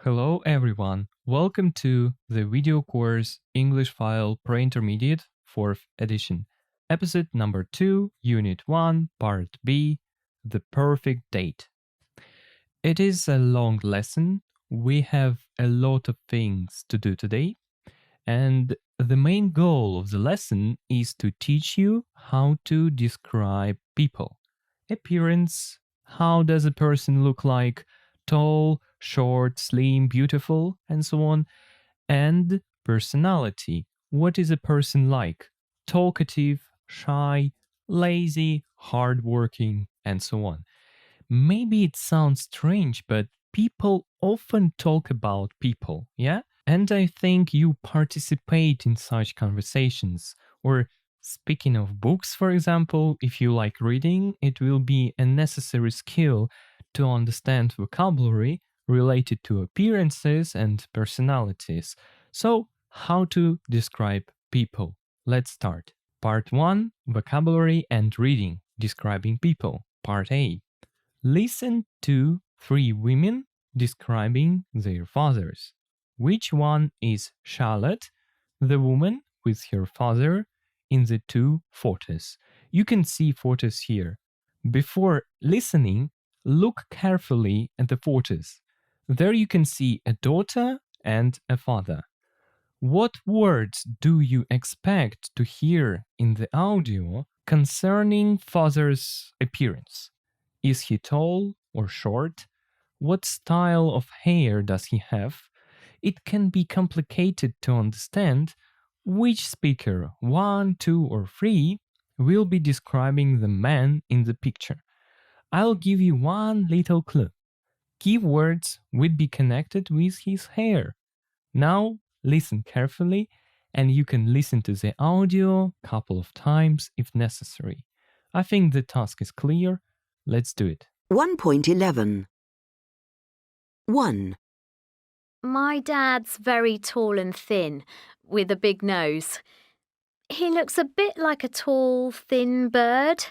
Hello everyone, welcome to the video course English File Pre-Intermediate 4th edition, episode number 2, unit 1, part B, the perfect date. It is a long lesson, we have a lot of things to do today, and the main goal of the lesson is to teach you how to describe people. Appearance, how does a person look like, tall, short, slim, beautiful, and so on. And personality, what is a person like? Talkative, shy, lazy, hardworking, and so on. Maybe it sounds strange, but people often talk about people, yeah? And I think you participate in such conversations. Or speaking of books, for example, if you like reading, it will be a necessary skill to understand vocabulary related to appearances and personalities. So, how to describe people? Let's start. Part 1, vocabulary and reading, describing people. Part A. Listen to 3 women describing their fathers. Which one is Charlotte, the woman with her father, in the 2 photos? You can see photos here. Before listening, look carefully at the photos. There you can see a daughter and a father. What words do you expect to hear in the audio concerning father's appearance? Is he tall or short? What style of hair does he have? It can be complicated to understand which speaker, 1, 2, or 3, will be describing the man in the picture. I'll give you one little clue. Keywords would be connected with his hair. Now, listen carefully, and you can listen to the audio a couple of times if necessary. I think the task is clear. Let's do it. 1.11 1. My dad's very tall and thin, with a big nose. He looks a bit like a tall, thin bird.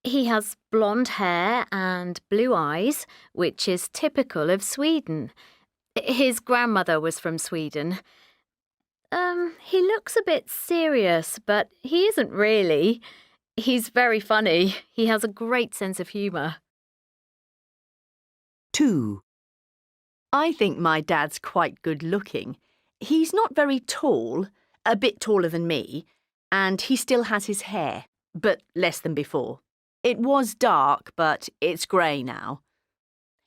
He has blonde hair and blue eyes, which is typical of Sweden. His grandmother was from Sweden. He looks a bit serious, but he isn't really. He's very funny. He has a great sense of humour. 2. I think my dad's quite good looking. He's not very tall, a bit taller than me, and he still has his hair, but less than before. It was dark, but it's grey now.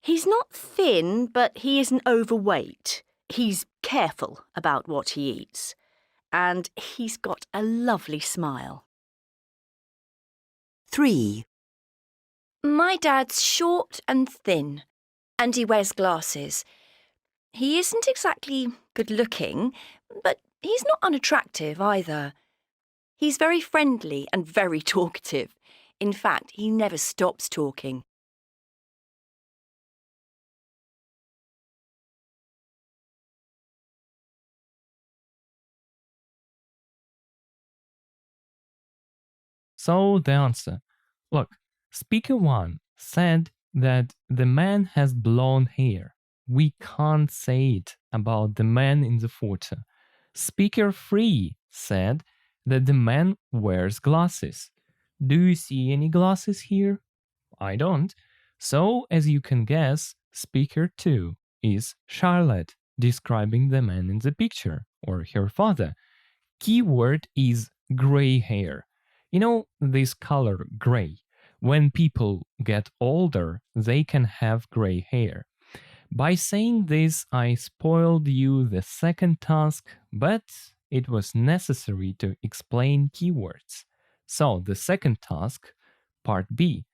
He's not thin, but he isn't overweight. He's careful about what he eats, and he's got a lovely smile. 3. My dad's short and thin, and he wears glasses. He isn't exactly good-looking, but he's not unattractive either. He's very friendly and very talkative. In fact, he never stops talking. So the answer. Look, speaker 1 said that the man has blonde hair. We can't say it about the man in the photo. Speaker 3 said that the man wears glasses. Do you see any glasses here? I don't. So, as you can guess, speaker 2 is Charlotte, describing the man in the picture, or her father. Keyword is gray hair. You know this color gray. When people get older, they can have gray hair. By saying this, I spoiled you the second task, but it was necessary to explain keywords. So the second task, part B.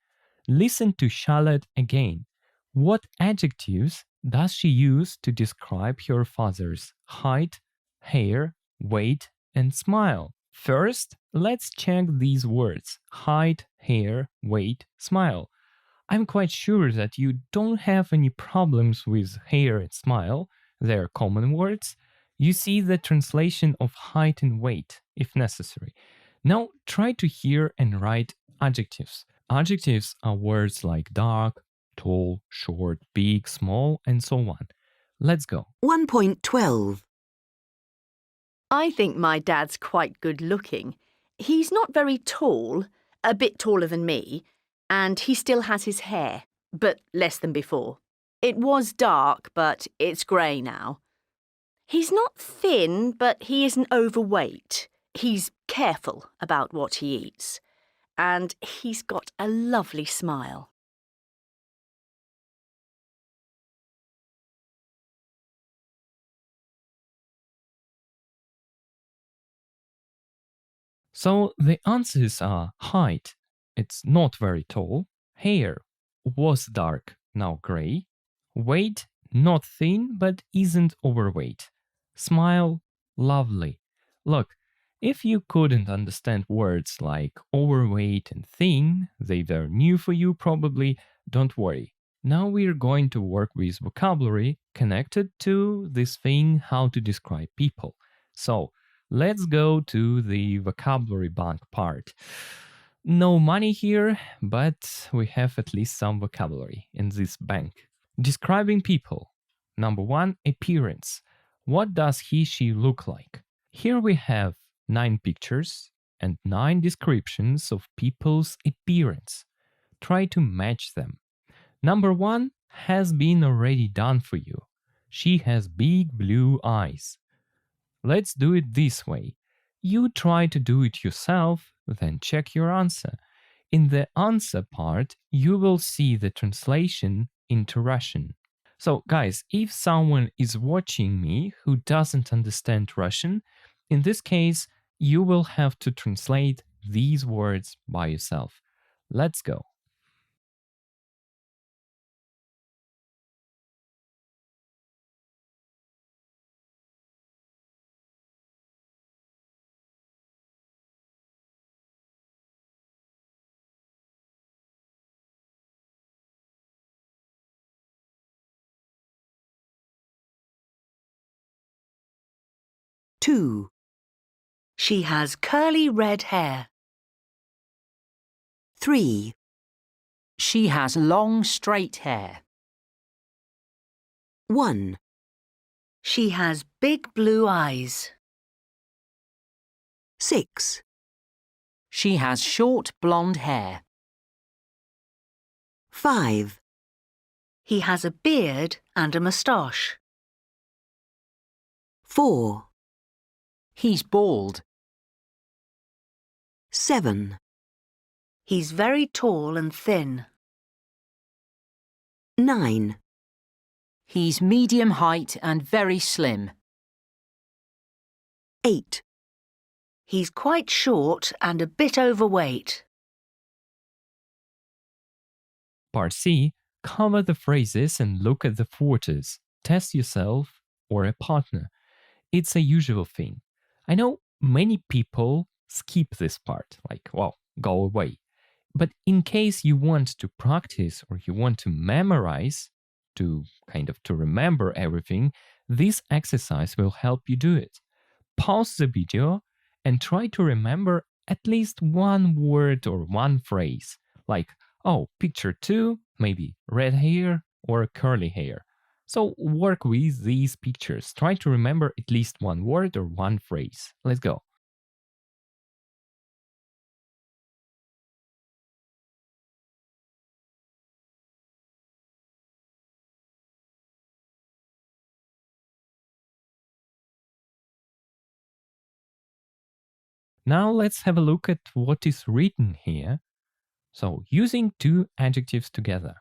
Listen to Charlotte again. What adjectives does she use to describe her father's height, hair, weight, and smile? First, let's check these words: height, hair, weight, smile. I'm quite sure that you don't have any problems with hair and smile. They're common words. You see the translation of height and weight, if necessary. Now try to hear and write adjectives. Adjectives are words like dark, tall, short, big, small, and so on. Let's go. 1.12. I think my dad's quite good looking. He's not very tall, a bit taller than me, and he still has his hair, but less than before. It was dark, but it's grey now. He's not thin, but he isn't overweight. He's careful about what he eats. And he's got a lovely smile. So the answers are height, it's not very tall. Hair was dark, now grey. Weight, not thin, but isn't overweight. Smile, lovely. Look, if you couldn't understand words like overweight and thin, they were new for you probably, don't worry. Now we're going to work with vocabulary connected to this thing how to describe people. So, let's go to the vocabulary bank part. No money here, but we have at least some vocabulary in this bank. Describing people. Number 1, appearance. What does she look like? Here we have 9 pictures and 9 descriptions of people's appearance. Try to match them. Number 1 has been already done for you. She has big blue eyes. Let's do it this way. You try to do it yourself, then check your answer. In the answer part, you will see the translation into Russian. So, guys, if someone is watching me who doesn't understand Russian, in this case, you will have to translate these words by yourself. Let's go. Two. She has curly red hair. 3. She has long, straight hair. 1. She has big blue eyes. 6. She has short, blonde hair. 5. He has a beard and a moustache. 4. He's bald. 7. He's very tall and thin. 9. He's medium height and very slim. 8. He's quite short and a bit overweight. Part C, cover the phrases and look at the photos. Test yourself or a partner. It's a usual thing. I know many people skip this part, like, well, go away. But in case you want to practice or you want to memorize, to remember everything, this exercise will help you do it. Pause the video and try to remember at least one word or one phrase, like, oh, picture 2, maybe red hair or curly hair. So work with these pictures. Try to remember at least one word or one phrase. Let's go. Now let's have a look at what is written here. So using 2 adjectives together.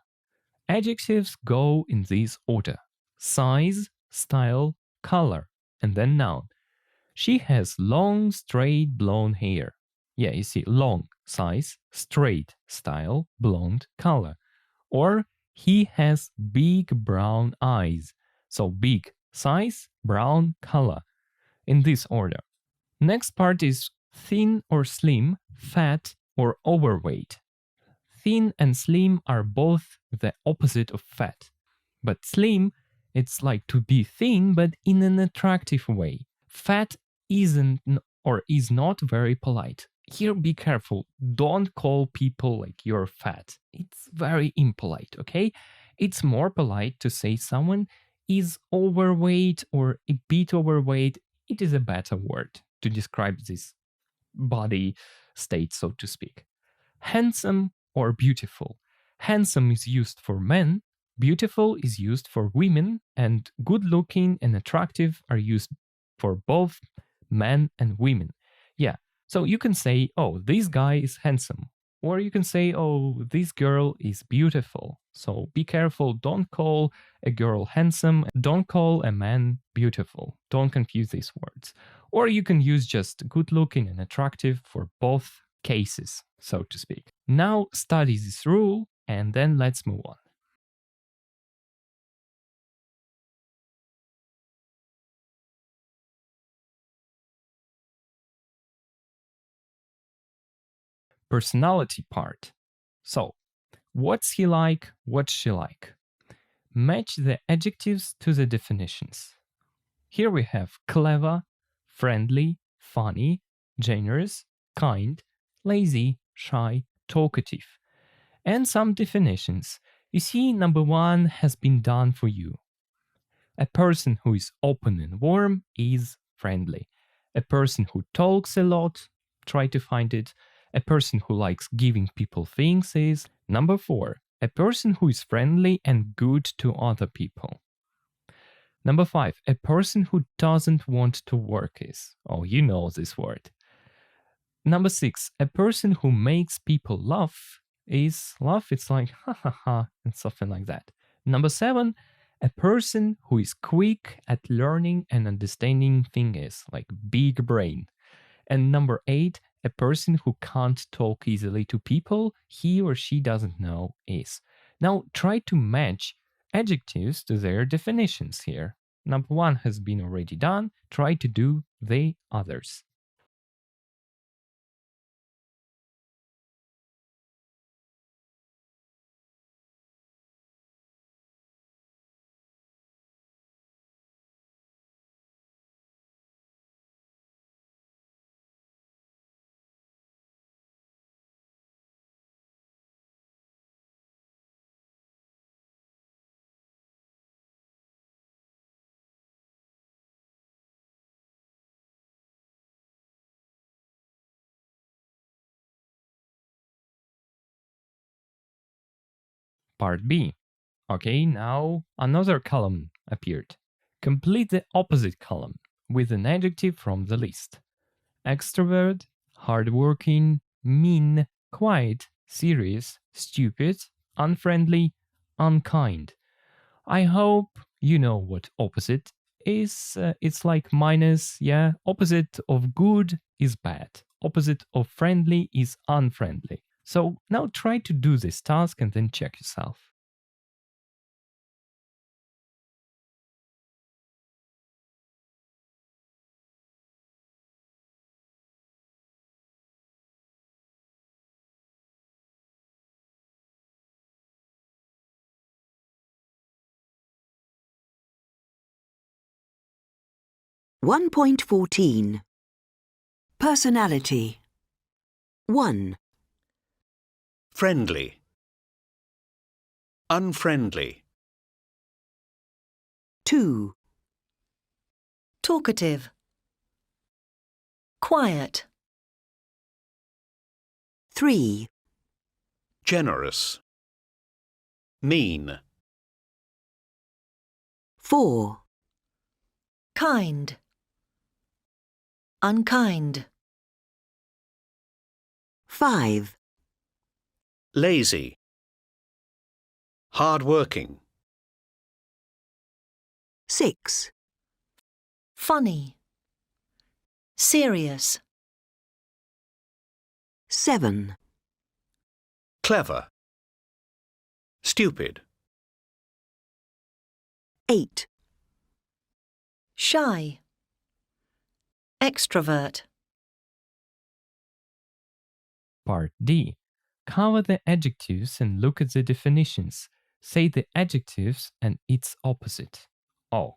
Adjectives go in this order: size, style, color, and then noun. She has long, straight, blonde hair. Yeah, you see, long, size, straight, style, blonde, color. Or he has big brown eyes. So big, size, brown, color. In this order. Next part is thin or slim, fat or overweight. Thin and slim are both the opposite of fat. But slim, it's like to be thin, but in an attractive way. Fat isn't or is not very polite. Here, be careful. Don't call people like you're fat. It's very impolite, okay? It's more polite to say someone is overweight or a bit overweight. It is a better word to describe this body state, so to speak. Handsome or beautiful. Handsome is used for men, beautiful is used for women, and good looking and attractive are used for both men and women. Yeah, so you can say, oh, this guy is handsome. Or you can say, oh, this girl is beautiful. So be careful, don't call a girl handsome, don't call a man beautiful. Don't confuse these words. Or you can use just good looking and attractive for both cases, so to speak. Now study this rule and then let's move on. Personality part. So, what's he like? What's she like? Match the adjectives to the definitions. Here we have clever, friendly, funny, generous, kind, lazy, shy, talkative, and some definitions. You see, number 1 has been done for you. A person who is open and warm is friendly. A person who talks a lot, try to find it. A person who likes giving people things is number 4. A person who is friendly and good to other people. Number 5. A person who doesn't want to work is. Oh, you know this word. Number 6. A person who makes people laugh is laugh. It's like ha ha ha and something like that. Number 7. A person who is quick at learning and understanding things, like big brain. And number 8, a person who can't talk easily to people he or she doesn't know is. Now try to match adjectives to their definitions here. Number 1 has been already done. Try to do the others. Part B. Okay, now another column appeared. Complete the opposite column with an adjective from the list. Extrovert, hardworking, mean, quiet, serious, stupid, unfriendly, unkind. I hope you know what opposite is. It's like minus, yeah? Opposite of good is bad. Opposite of friendly is unfriendly. So now try to do this task and then check yourself. One point 14. Personality. 1, Friendly. Unfriendly. 2, Talkative. Quiet. 3, Generous. Mean. 4, Kind. Unkind. 5, Lazy. Hard-working. 6, Funny. Serious. 7, Clever. Stupid. 8, Shy. Extrovert. Part D. Cover the adjectives and look at the definitions. Say the adjectives and its opposite. Oh,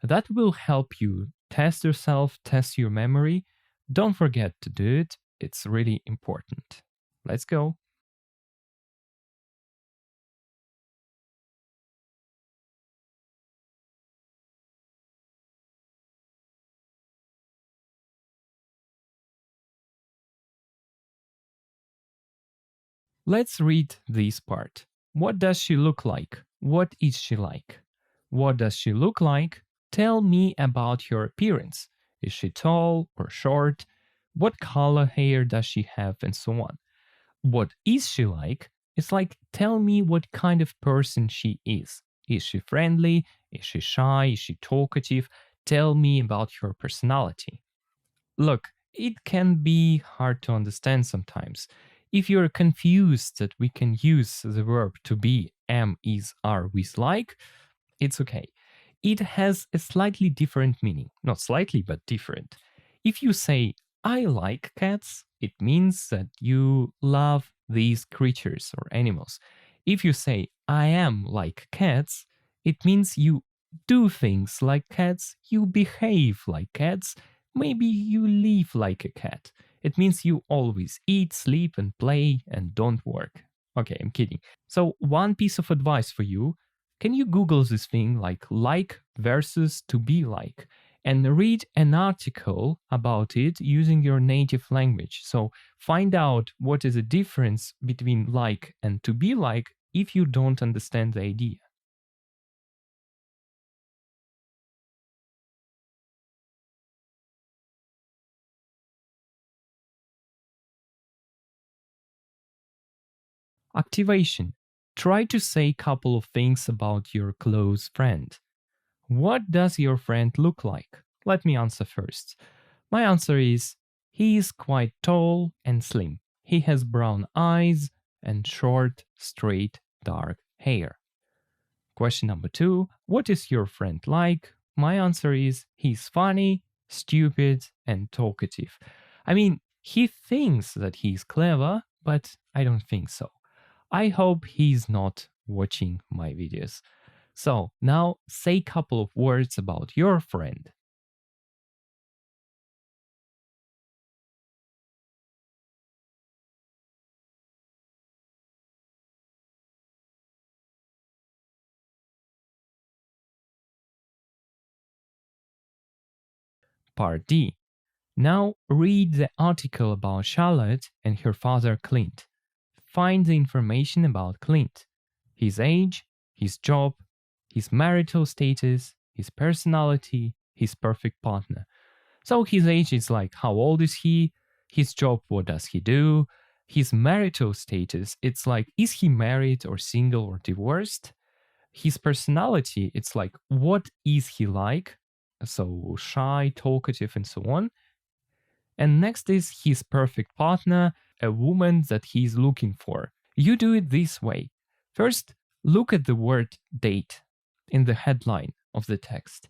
that will help you test yourself, test your memory. Don't forget to do it. It's really important. Let's go. Let's read this part. What does she look like? What is she like? What does she look like? Tell me about her appearance. Is she tall or short? What color hair does she have? And so on. What is she like? It's like, tell me what kind of person she is. Is she friendly? Is she shy? Is she talkative? Tell me about her personality. Look, it can be hard to understand sometimes. If you're confused that we can use the verb to be, am, is, are with like, it's okay. It has a slightly different meaning. Not slightly, but different. If you say, I like cats, it means that you love these creatures or animals. If you say, I am like cats, it means you do things like cats, you behave like cats, maybe you live like a cat. It means you always eat, sleep, and play and don't work. Okay, I'm kidding. So, one piece of advice for you, can you Google this thing like versus to be like, and read an article about it using your native language. So find out what is the difference between like and to be like if you don't understand the idea. Activation. Try to say a couple of things about your close friend. What does your friend look like? Let me answer first. My answer is, he is quite tall and slim. He has brown eyes and short, straight, dark hair. Question number 2, what is your friend like? My answer is, he's funny, stupid, and talkative. I mean, he thinks that he's clever, but I don't think so. I hope he's not watching my videos. So now say a couple of words about your friend. Part D. Now read the article about Charlotte and her father Clint. Find the information about Clint, his age, his job, his marital status, his personality, his perfect partner. So his age is like, how old is he? His job, what does he do? His marital status, it's like, is he married or single or divorced? His personality, it's like, what is he like? So shy, talkative, and so on. And next is his perfect partner, a woman that he's looking for. You do it this way. First, look at the word date in the headline of the text.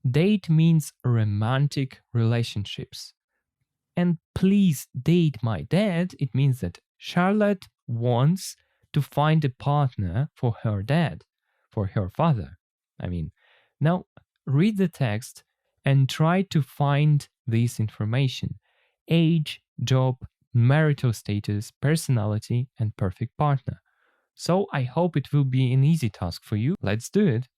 Date means romantic relationships. And please date my dad, it means that Charlotte wants to find a partner for her dad, for her father. Now read the text and try to find this information: age, job, marital status, personality, and perfect partner. So I hope it will be an easy task for you. Let's do it.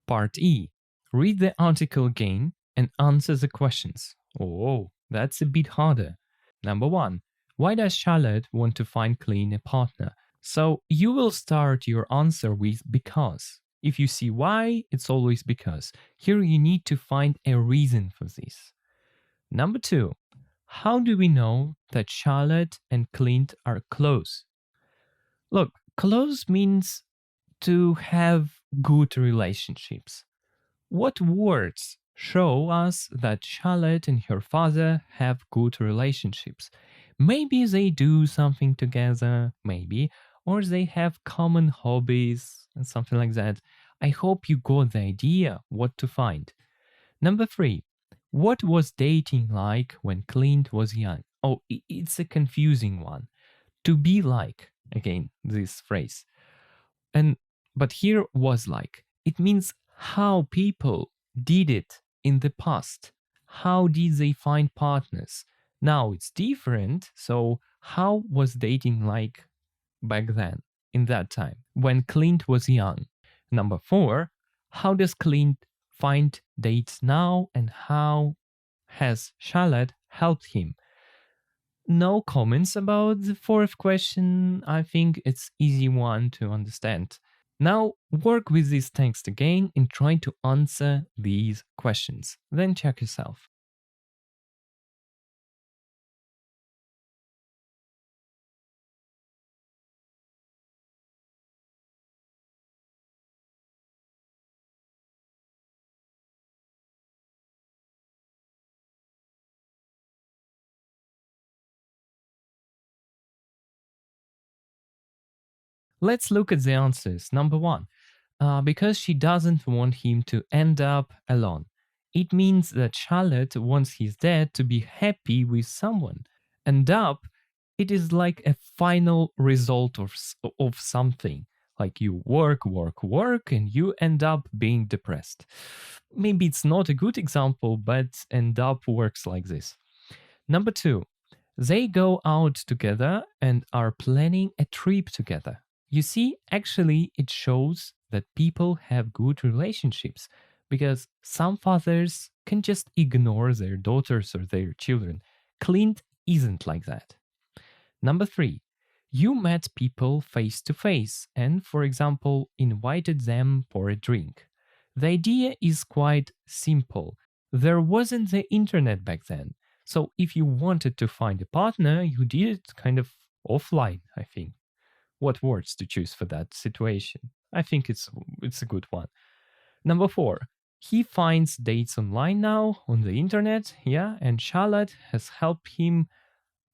Part E. Read the article again and answer the questions. Oh, that's a bit harder. Number 1. Why does Charlotte want to find Clint a partner? So you will start your answer with because. If you see why, it's always because. Here you need to find a reason for this. Number 2. How do we know that Charlotte and Clint are close? Look, close means to have good relationships. What words show us that Charlotte and her father have good relationships? Maybe they do something together, maybe, or they have common hobbies and something like that. I hope you got the idea what to find. Number 3. What was dating like when Clint was young? Oh, it's a confusing one. To be like, again, this phrase. But here was like. It means how people did it in the past. How did they find partners? Now it's different. So how was dating like back then, in that time, when Clint was young? Number 4, how does Clint find dates now and how has Charlotte helped him? No comments about the fourth question. I think it's easy one to understand. Now work with this text again and try to answer these questions. Then check yourself. Let's look at the answers. Number 1. Because she doesn't want him to end up alone. It means that Charlotte wants his dad to be happy with someone. End up, it is like a final result of something. Like you work, and you end up being depressed. Maybe it's not a good example, but end up works like this. Number 2. They go out together and are planning a trip together. You see, actually, it shows that people have good relationships because some fathers can just ignore their daughters or their children. Clint isn't like that. Number 3, you met people face to face and, for example, invited them for a drink. The idea is quite simple. There wasn't the internet back then. So if you wanted to find a partner, you did it kind of offline, I think. What words to choose for that situation? I think it's a good one. Number 4, he finds dates online now on the internet, yeah, and Charlotte has helped him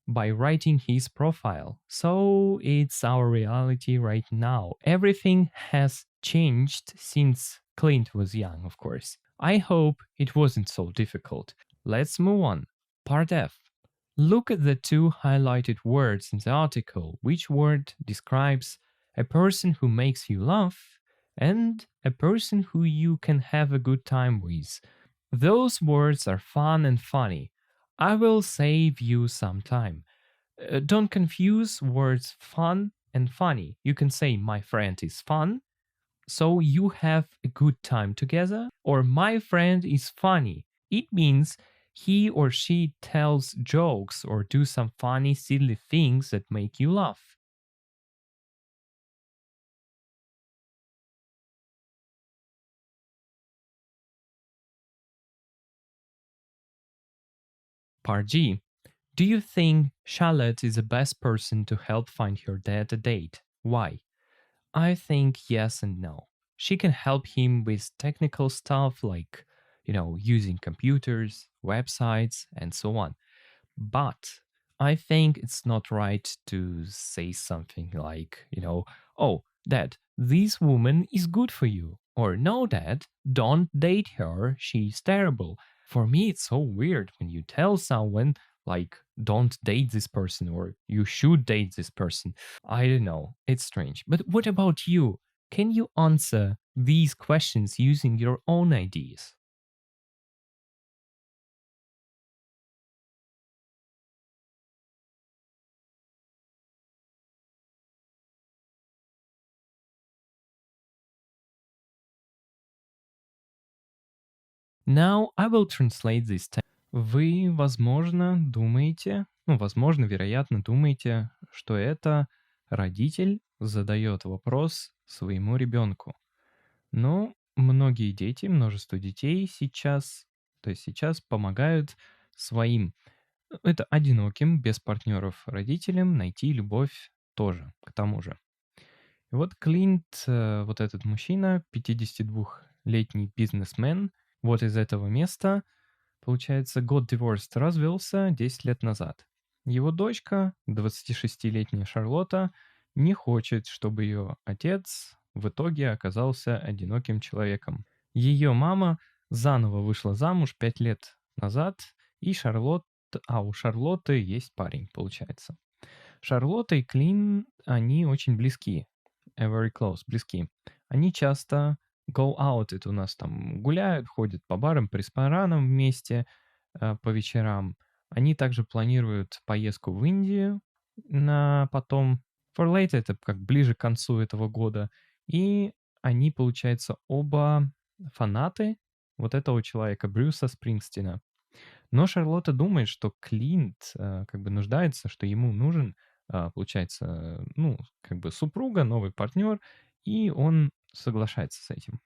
by writing his profile. So it's our reality right now. Everything has changed since Clint was young, of course. I hope it wasn't so difficult. Let's move on. Part F. Look at the 2 highlighted words in the article. Which word describes a person who makes you laugh and a person who you can have a good time with? Those words are fun and funny. I will save you some time. Don't confuse words fun and funny. You can say my friend is fun, so you have a good time together, or my friend is funny. It means he or she tells jokes or do some funny, silly things that make you laugh. Part G. Do you think Charlotte is the best person to help find her dad a date? Why? I think yes and no. She can help him with technical stuff like, using computers, websites, and so on. But I think it's not right to say something like, oh, Dad, this woman is good for you. Or no, Dad, don't date her, she's terrible. For me, it's so weird when you tell someone, like, don't date this person or you should date this person. I don't know, it's strange. But what about you? Can you answer these questions using your own ideas? Now I will translate this text. Вы, возможно, думаете, возможно, вероятно, думаете, что это родитель задает вопрос своему ребенку. Но многие дети, множество детей сейчас помогают своим, это одиноким, без партнеров родителям найти любовь тоже, к тому же. И вот Клинт, вот этот мужчина, 52-летний бизнесмен, вот из этого места, получается, got divorced, развелся 10 лет назад. Его дочка, 26-летняя Шарлотта, не хочет, чтобы ее отец в итоге оказался одиноким человеком. Ее мама заново вышла замуж 5 лет назад, и у Шарлотты есть парень, получается. Шарлотта и Клин, они очень близки. Very close, близки. Они часто go out, это у нас там гуляют, ходят по барам, по ресторанам вместе по вечерам. Они также планируют поездку в Индию на потом. For later, это как ближе к концу этого года. И они, получается, оба фанаты вот этого человека, Брюса Спрингстина. Но Шарлотта думает, что Клинт как бы нуждается, что ему нужен, получается, ну, как бы супруга, новый партнер, и он соглашается с этим.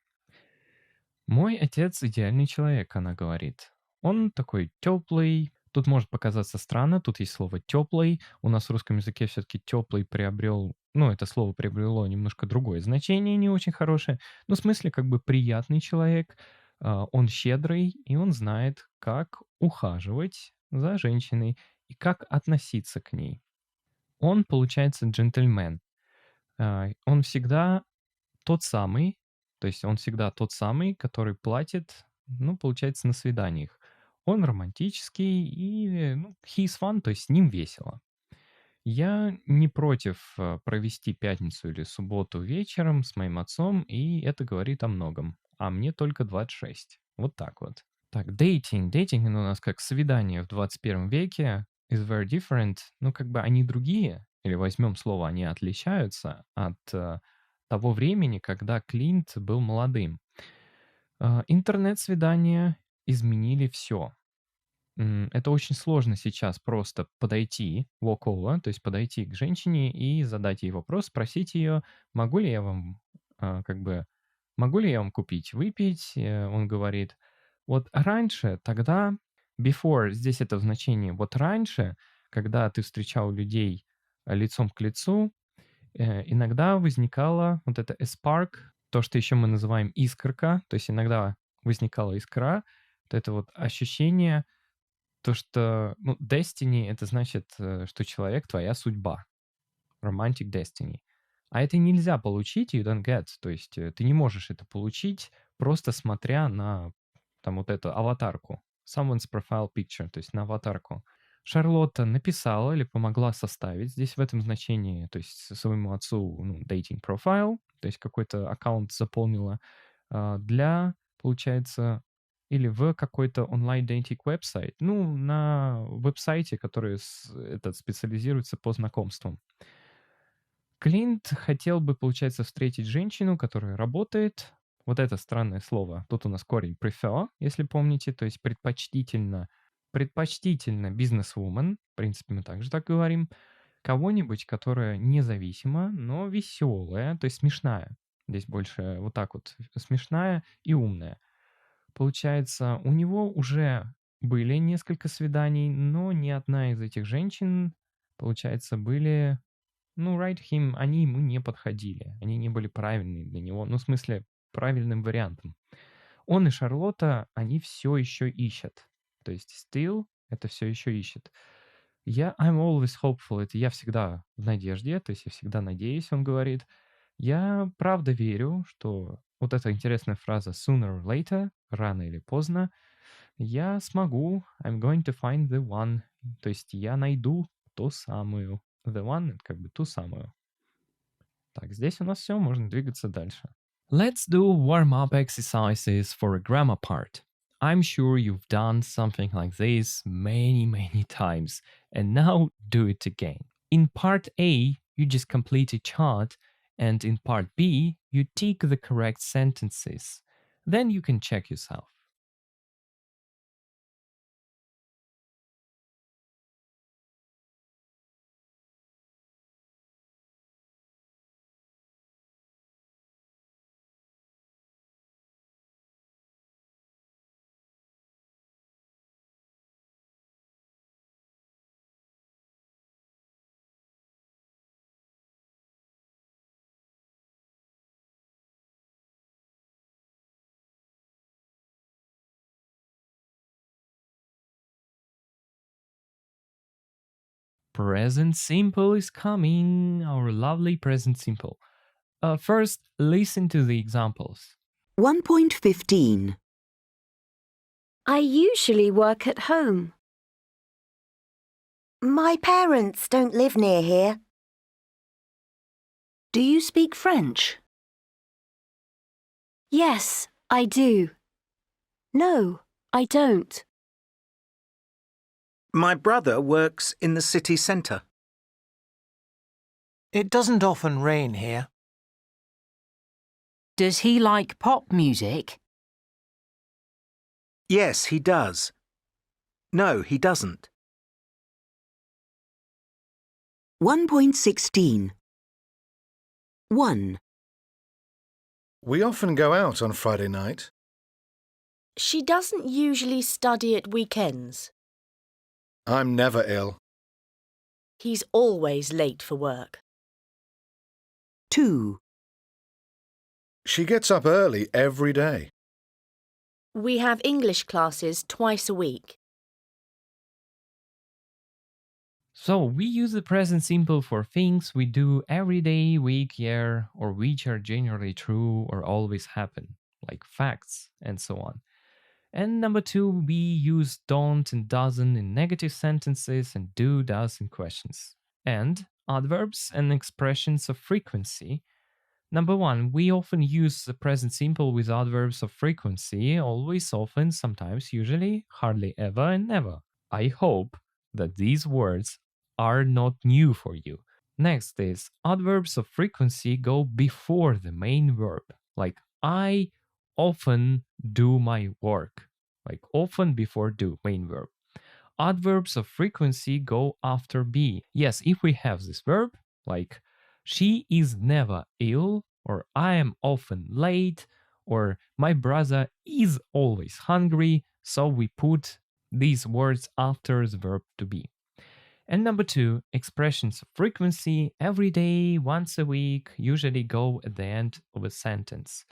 Мой отец идеальный человек, она говорит. Он такой теплый. Тут может показаться странно, тут есть слово теплый. У нас в русском языке все-таки теплый приобрел, ну, это слово приобрело немножко другое значение, не очень хорошее. Ну, в смысле, как бы приятный человек, он щедрый, и он знает, как ухаживать за женщиной и как относиться к ней. Он, получается, джентльмен. Он всегда тот самый, то есть он всегда тот самый, который платит, ну, получается, на свиданиях. Он романтический и, ну, he's fun, то есть с ним весело. Я не против провести пятницу или субботу вечером с моим отцом, и это говорит о многом. А мне только 26. Вот так вот. Так, дейтинг. Дейтинг у нас как свидание в 21 веке is very different. Ну, как бы они другие, или возьмем слово, они отличаются от того времени, когда Клинт был молодым. Интернет-свидания изменили все. Это очень сложно сейчас просто подойти, walk over, то есть подойти к женщине и задать ей вопрос, спросить ее, могу ли я вам, как бы, могу ли я вам купить выпить? Он говорит, вот раньше, тогда, before, здесь это в значении, вот раньше, когда ты встречал людей лицом к лицу, иногда возникала вот это a spark, то, что еще мы называем искорка, то есть иногда возникала искра, вот это вот ощущение, то, что, ну, destiny — это значит, что человек — твоя судьба. Romantic destiny. А это нельзя получить, you don't get. То есть ты не можешь это получить, просто смотря на там вот эту аватарку. Someone's profile picture, то есть на аватарку. Шарлотта написала или помогла составить здесь в этом значении, то есть своему отцу, ну, dating profile, то есть какой-то аккаунт заполнила для, получается, или в какой-то онлайн-дейтинг веб-сайт, ну, на веб-сайте, который этот специализируется по знакомствам. Клинт хотел бы, получается, встретить женщину, которая работает. Вот это странное слово. Тут у нас корень prefer, если помните, то есть предпочтительно. Предпочтительно бизнес-вумен, в принципе, мы также так говорим. Кого-нибудь, которая независима, но веселая, то есть смешная. Здесь больше вот так вот смешная и умная. Получается, у него уже были несколько свиданий, но ни одна из этих женщин, получается, были, ну, right him, они ему не подходили. Они не были правильные для него, ну, в смысле, правильным вариантом. Он и Шарлотта, они все еще ищут. То есть still это все еще ищет. I'm always hopeful, это я всегда в надежде, то есть я всегда надеюсь, он говорит. Я правда верю, что вот эта интересная фраза sooner or later, рано или поздно, я смогу, I'm going to find the one, то есть я найду ту самую. The one — это как бы ту самую. Так, здесь у нас все, можно двигаться дальше. Let's do warm-up exercises for a grammar part. I'm sure you've done something like this many times, and now do it again. In part A, you just complete a chart, and in part B, you tick the correct sentences. Then you can check yourself. Present simple is coming, our lovely present simple. First, listen to the examples. 1.15. I usually work at home. My parents don't live near here. Do you speak French? Yes, I do. No, I don't. My brother works in the city centre. It doesn't often rain here. Does he like pop music? Yes, he does. No, he doesn't. 1.16. 1. We often go out on Friday night. She doesn't usually study at weekends. I'm never ill. He's always late for work. 2. She gets up early every day. We have English classes twice a week. So we use the present simple for things we do every day, week, year, or which are generally true or always happen, like facts and so on. And number 2, we use don't and doesn't in negative sentences and do, does in questions. And adverbs and expressions of frequency. Number 1, we often use the present simple with adverbs of frequency, always, often, sometimes, usually, hardly ever, and never. I hope that these words are not new for you. Next is adverbs of frequency go before the main verb, like I often do my work, like often before do, main verb. Adverbs of frequency go after be. Yes, if we have this verb, like she is never ill, or I am often late, or my brother is always hungry, so we put these words after the verb to be. And number 2, expressions of frequency every day, once a week, usually go at the end of a sentence.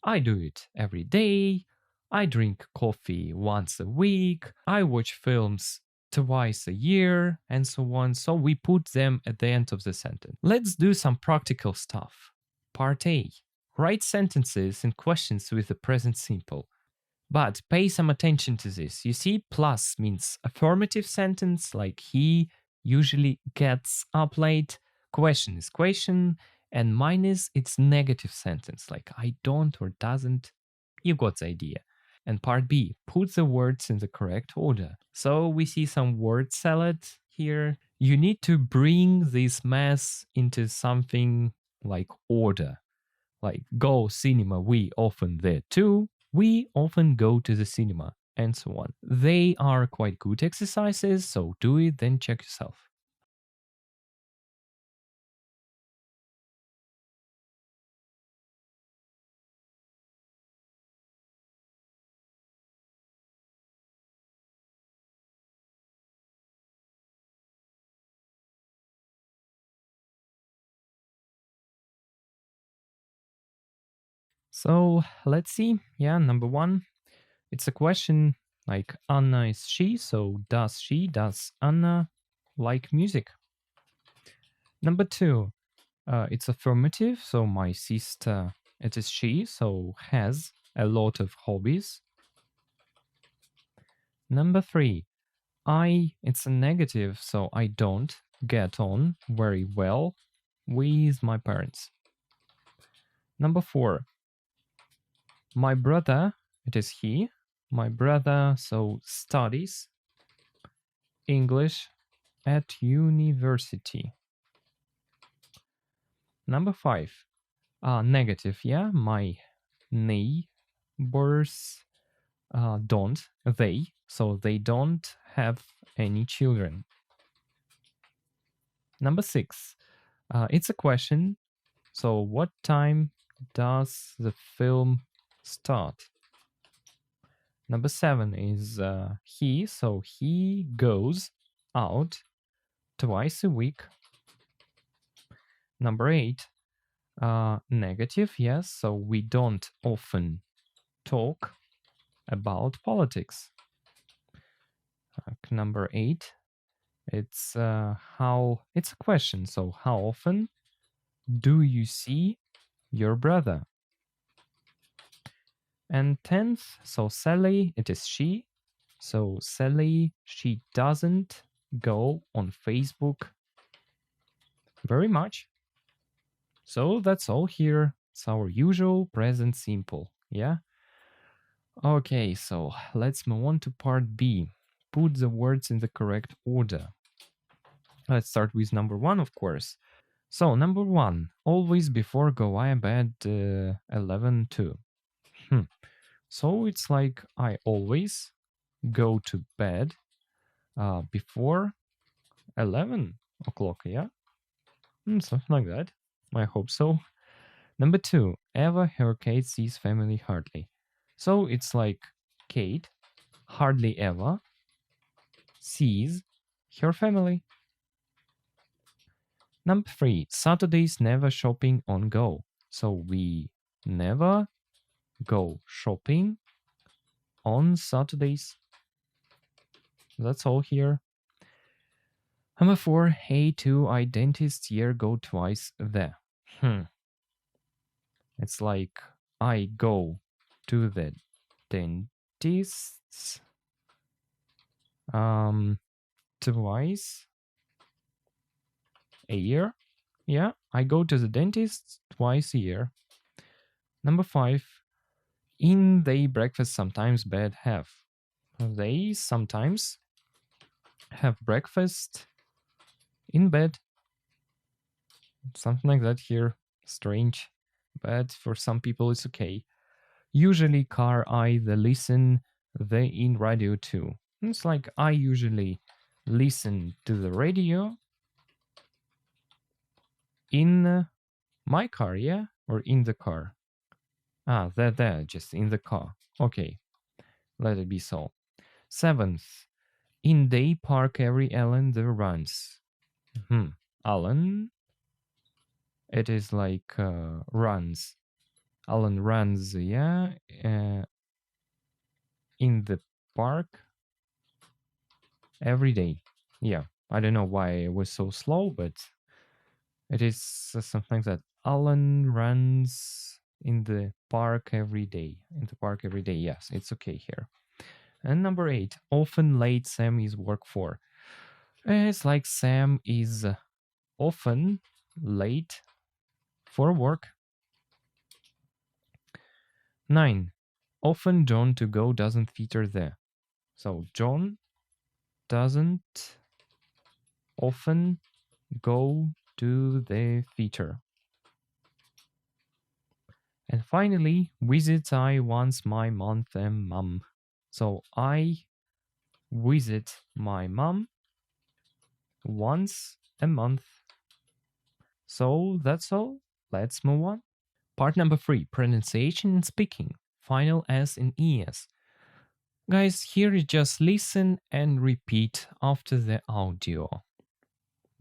I do it every day. I drink coffee once a week. I watch films twice a year, and so on. So we put them at the end of the sentence. Let's do some practical stuff. Part A. Write sentences and questions with the present simple. But pay some attention to this. You see, plus means affirmative sentence, like he usually gets up late. Question is question. And minus, it's negative sentence, like I don't or doesn't. You got the idea. And part B, put the words in the correct order. So we see some word salad here. You need to bring this mess into something like order. Like go cinema, we often there too. We often go to the cinema, and so on. They are quite good exercises, so do it, then check yourself. So let's see. Yeah, number 1. It's a question like Anna is she, so does Anna like music? Number 2, it's affirmative, so my sister, it is she, so has a lot of hobbies. Number 3, it's a negative, so I don't get on very well with my parents. Number 4, my brother, it is he, my brother, so studies English at university. Number 5, negative, yeah, my neighbors don't, so they don't have any children. Number 6, it's a question, so what time does the film start? Number 7 is he, so he goes out twice a week. Number 8, negative, yes, so we don't often talk about politics. Number 8, it's a question, so how often Do you see your brother? And 10th, so Sally, it is she. So Sally, she doesn't go on Facebook very much. So that's all here. It's our usual present simple, yeah? Okay, so let's move on to part B. Put the words in the correct order. Let's start with number 1, of course. So, number 1, always before go I bed 11 2. So it's like I always go to bed before 11 o'clock, yeah? Something like that. I hope so. Number 2, Eva, her Kate sees family hardly. So it's like Kate hardly ever sees her family. Number 3, Saturdays never shopping on go. So we never go shopping on Saturdays. That's all here. Number 4, hey to I dentist year go twice there. It's like I go to the dentist twice a year. Yeah, I go to the dentist twice a year. Number 5, in they breakfast sometimes bed have. They sometimes have breakfast in bed. Something like that here. Strange, but for some people it's okay. Usually car I the listen the in radio too. It's like I usually listen to the radio in my car, yeah? Or in the car? There, just in the car. Okay, let it be so. 7th, in day park every Ellen there runs. Alan, it is like runs. Alan runs, yeah, in the park every day. Yeah, I don't know why it was so slow, but it is something like that. Alan runs in the park every day. In the park every day, yes, it's okay here. And number 8, often late Sam is work for. It's like Sam is often late for work. 9, often John to go doesn't feature there. So John doesn't often go to the theater. And finally, visit I once my month and mum. So I visit my mum once a month. So that's all. Let's move on. Part number 3, pronunciation and speaking. Final S in ES. Guys, here is just listen and repeat after the audio.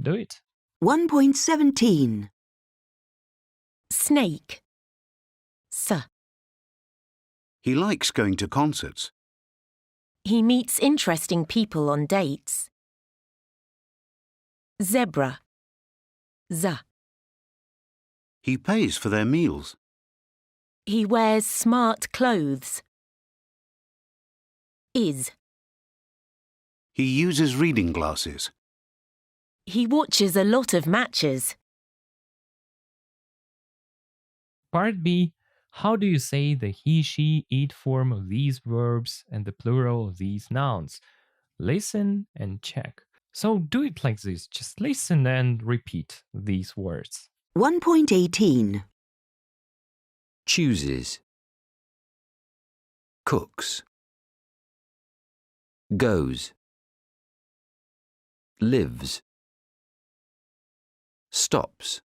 Do it. 1.17. Snake. S. He likes going to concerts. He meets interesting people on dates. Zebra. Z. He pays for their meals. He wears smart clothes. Is. He uses reading glasses. He watches a lot of matches. Part B, how do you say the he, she, it form of these verbs and the plural of these nouns? Listen and check. So do it like this. Just listen and repeat these words. 1.18. Chooses. Cooks. Goes. Lives. Stops.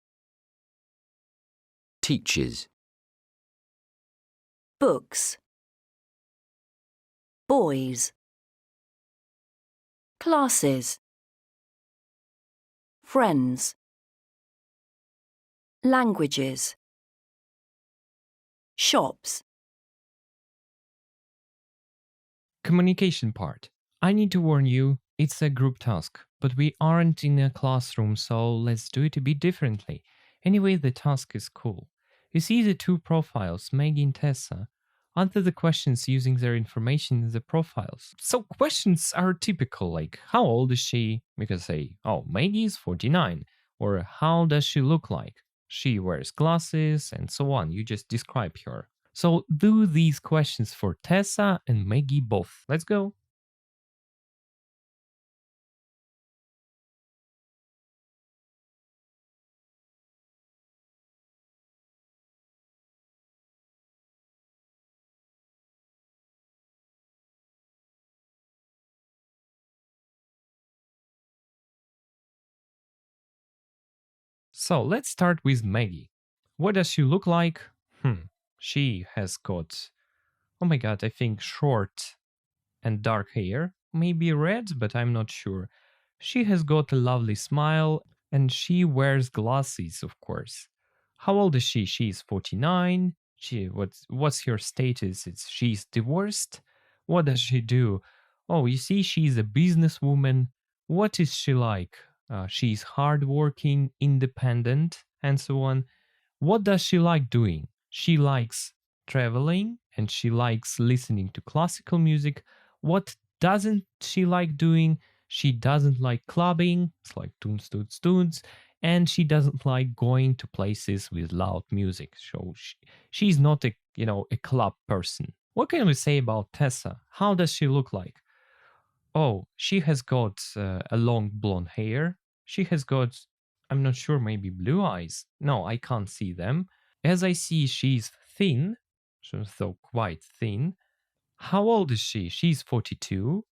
Teaches. Books. Boys. Classes. Friends. Languages. Shops. Communication part. I need to warn you, it's a group task, but we aren't in a classroom, so let's do it a bit differently. Anyway, the task is cool. You see the two profiles, Maggie and Tessa. Answer the questions using their information in the profiles. So questions are typical, like how old is she? We can say, oh, Maggie is 49. Or how does she look like? She wears glasses and so on. You just describe her. So do these questions for Tessa and Maggie both. Let's go. So let's start with Maggie. What does she look like? She has got, oh my god, I think short and dark hair, maybe red, but I'm not sure. She has got a lovely smile and she wears glasses, of course. How old is she? She's 49. What's her status? She's divorced. What does she do? Oh, you see, she's a businesswoman. What is she like? She's hardworking, independent, and so on. What does she like doing? She likes traveling and she likes listening to classical music. What doesn't she like doing? She doesn't like clubbing. It's like tunes, tunes, tunes. And she doesn't like going to places with loud music. So she's not a club person. What can we say about Tessa? How does she look like? Oh, she has got a long blonde hair. She has got, I'm not sure, maybe blue eyes. No, I can't see them. As I see, she's thin, so quite thin. How old is she? She's 42.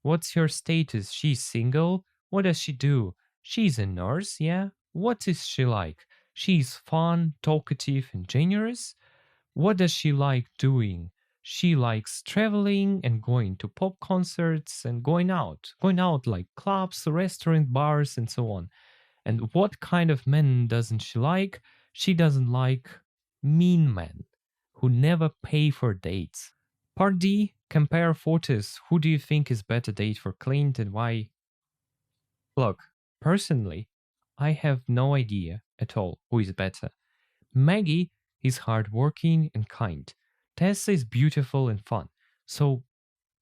What's her status? She's single. What does she do? She's a nurse, yeah? What is she like? She's fun, talkative, and generous. What does she like doing? She likes traveling and going to pop concerts and going out like clubs, restaurant, bars, and so on. And what kind of men doesn't she like? She doesn't like mean men who never pay for dates. Part D, compare photos. Who do you think is better date for Clint and why? Look, personally, I have no idea at all who is better. Maggie is hardworking and kind. Tessa is beautiful and fun. So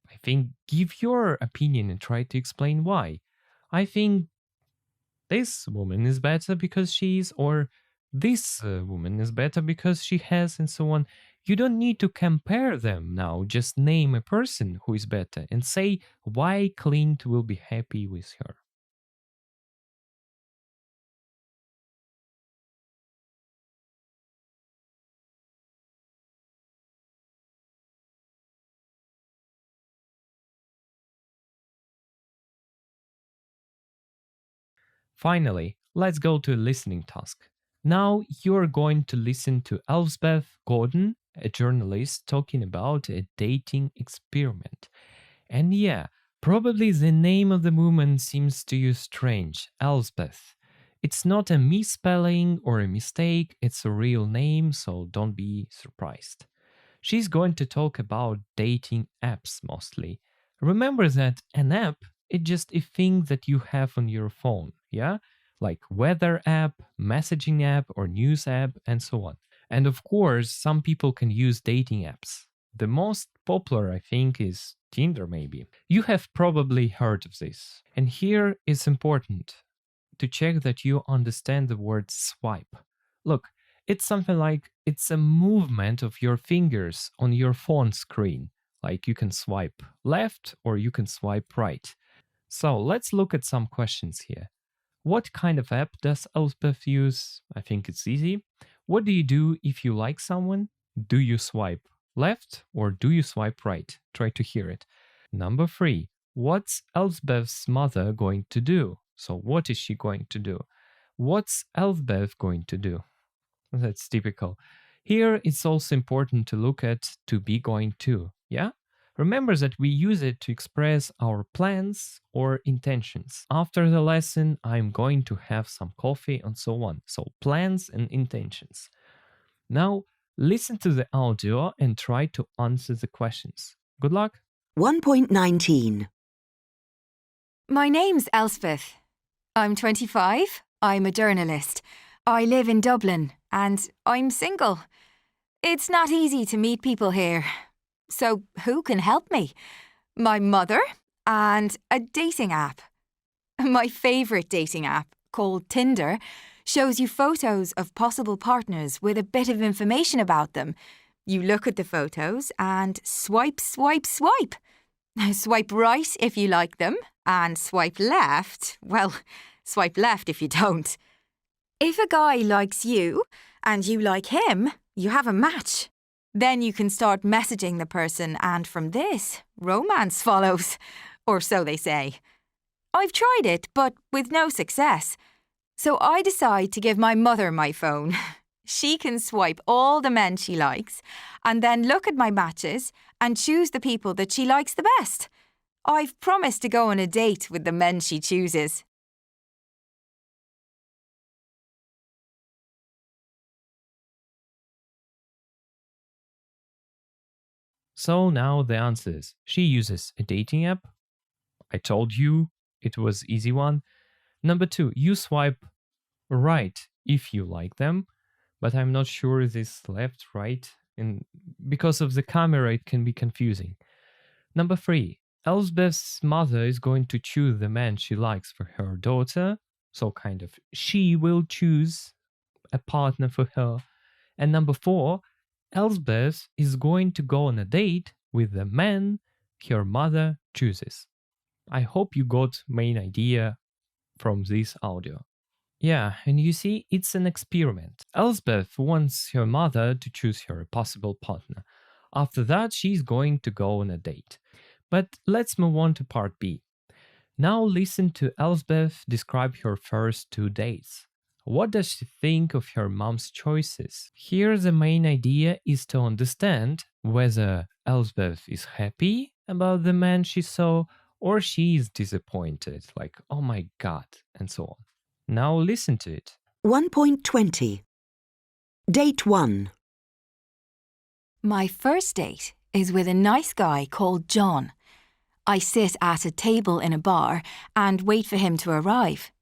I think give your opinion and try to explain why. I think this woman is better because she's, or this woman is better because she has, and so on. You don't need to compare them now. Just name a person who is better and say why Clint will be happy with her. Finally, let's go to a listening task. Now you're going to listen to Elspeth Gordon, a journalist, talking about a dating experiment. And yeah, probably the name of the woman seems to you strange, Elspeth. It's not a misspelling or a mistake, it's a real name, so don't be surprised. She's going to talk about dating apps mostly. Remember that an app is just a thing that you have on your phone, yeah? Like weather app, messaging app, or news app, and so on. And of course, some people can use dating apps. The most popular, I think, is Tinder, maybe. You have probably heard of this. And here it's important to check that you understand the word swipe. Look, it's something like it's a movement of your fingers on your phone screen. Like you can swipe left or you can swipe right. So let's look at some questions here. What kind of app does Elspeth use? I think it's easy. What do you do if you like someone? Do you swipe left or do you swipe right? Try to hear it. Number 3. What's Elspeth's mother going to do? So what is she going to do? What's Elspeth going to do? That's typical. Here it's also important to look at to be going to, yeah? Remember that we use it to express our plans or intentions. After the lesson, I'm going to have some coffee and so on. So plans and intentions. Now, listen to the audio and try to answer the questions. Good luck. 1.19. My name's Elspeth. I'm 25. I'm a journalist. I live in Dublin and I'm single. It's not easy to meet people here. So who can help me? My mother and a dating app. My favourite dating app, called Tinder, shows you photos of possible partners with a bit of information about them. You look at the photos and swipe, swipe, swipe. Swipe right if you like them, and swipe left, well, swipe left if you don't. If a guy likes you and you like him, you have a match. Then you can start messaging the person, and from this, romance follows. Or so they say. I've tried it, but with no success. So I decide to give my mother my phone. She can swipe all the men she likes, and then look at my matches and choose the people that she likes the best. I've promised to go on a date with the men she chooses. So now the answers. She uses a dating app. I told you it was easy one. Number 2, you swipe right if you like them, but I'm not sure this left, right, and because of the camera it can be confusing. Number 3, Elspeth's mother is going to choose the man she likes for her daughter, so kind of she will choose a partner for her. And number 4, Elspeth is going to go on a date with the man her mother chooses. I hope you got main idea from this audio. Yeah, and you see, it's an experiment. Elspeth wants her mother to choose her possible partner. After that, she's going to go on a date. But let's move on to part B. Now listen to Elspeth describe her first 2 dates. What does she think of her mom's choices? Here the main idea is to understand whether Elspeth is happy about the man she saw or she is disappointed, like, oh my god, and so on. Now listen to it. 1.20. Date 1. My first date is with a nice guy called John. I sit at a table in a bar and wait for him to arrive.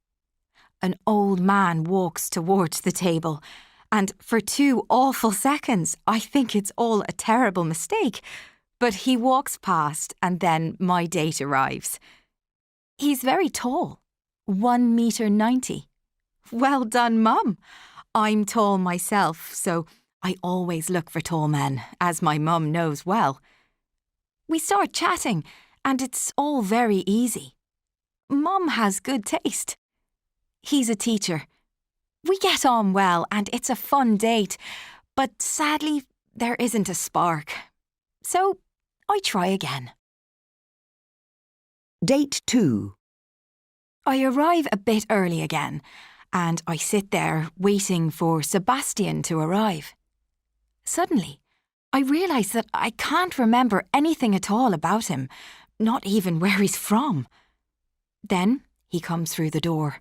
An old man walks towards the table, and for 2 awful seconds I think it's all a terrible mistake. But he walks past and then my date arrives. He's very tall, 1 meter 90. Well done, Mum. I'm tall myself, so I always look for tall men, as my mum knows well. We start chatting, and it's all very easy. Mum has good taste. He's a teacher. We get on well, and it's a fun date, but sadly, there isn't a spark. So I try again. Date 2. I arrive a bit early again, and I sit there waiting for Sebastian to arrive. Suddenly, I realise that I can't remember anything at all about him, not even where he's from. Then he comes through the door,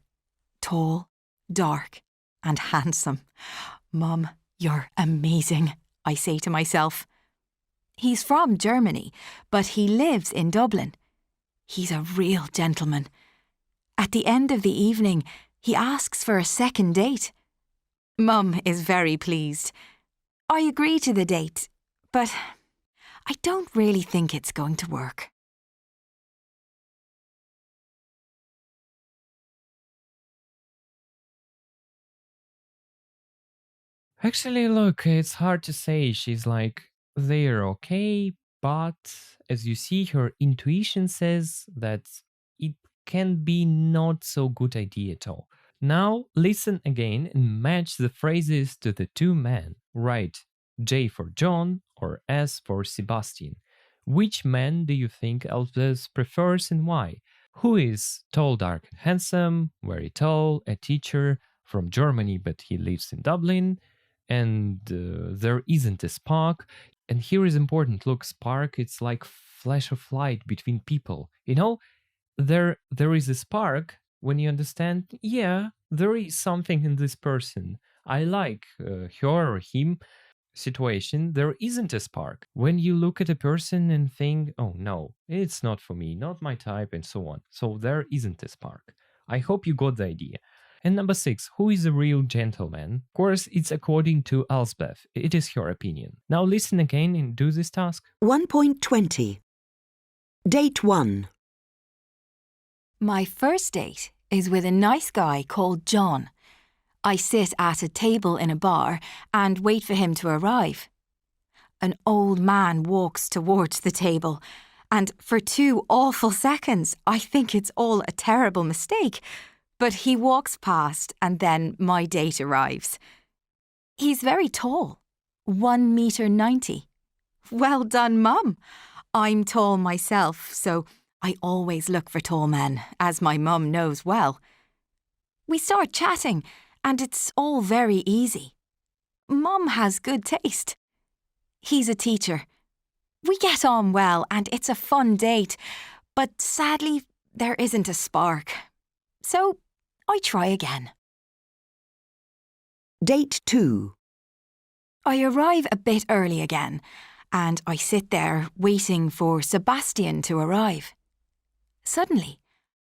tall, dark, and handsome. Mum, you're amazing, I say to myself. He's from Germany, but he lives in Dublin. He's a real gentleman. At the end of the evening, he asks for a second date. Mum is very pleased. I agree to the date, but I don't really think it's going to work. Actually, look, it's hard to say. She's like, they're okay, but as you see, her intuition says that it can be not so good idea at all. Now, listen again and match the phrases to the 2 men. Write J for John or S for Sebastian. Which man do you think Elspeth prefers and why? Who is tall, dark, and handsome, very tall, a teacher from Germany, but he lives in Dublin, and there isn't a spark. And here is important, look, spark, it's like flash of light between people. You know, there is a spark when you understand, yeah, there is something in this person. I like her or him situation. There isn't a spark. When you look at a person and think, oh no, it's not for me, not my type, and so on. So there isn't a spark. I hope you got the idea. And number 6, who is a real gentleman? Of course, it's according to Elsbeth. It is her opinion. Now listen again and do this task. 1.20. Date 1. My first date is with a nice guy called John. I sit at a table in a bar and wait for him to arrive. An old man walks towards the table, and for 2 awful seconds I think it's all a terrible mistake. But he walks past and then my date arrives. He's very tall, 1 meter 90. Well done, Mum. I'm tall myself, so I always look for tall men, as my mum knows well. We start chatting, and it's all very easy. Mum has good taste. He's a teacher. We get on well, and it's a fun date, but sadly, there isn't a spark. So I try again. Date 2. I arrive a bit early again, and I sit there waiting for Sebastian to arrive. Suddenly,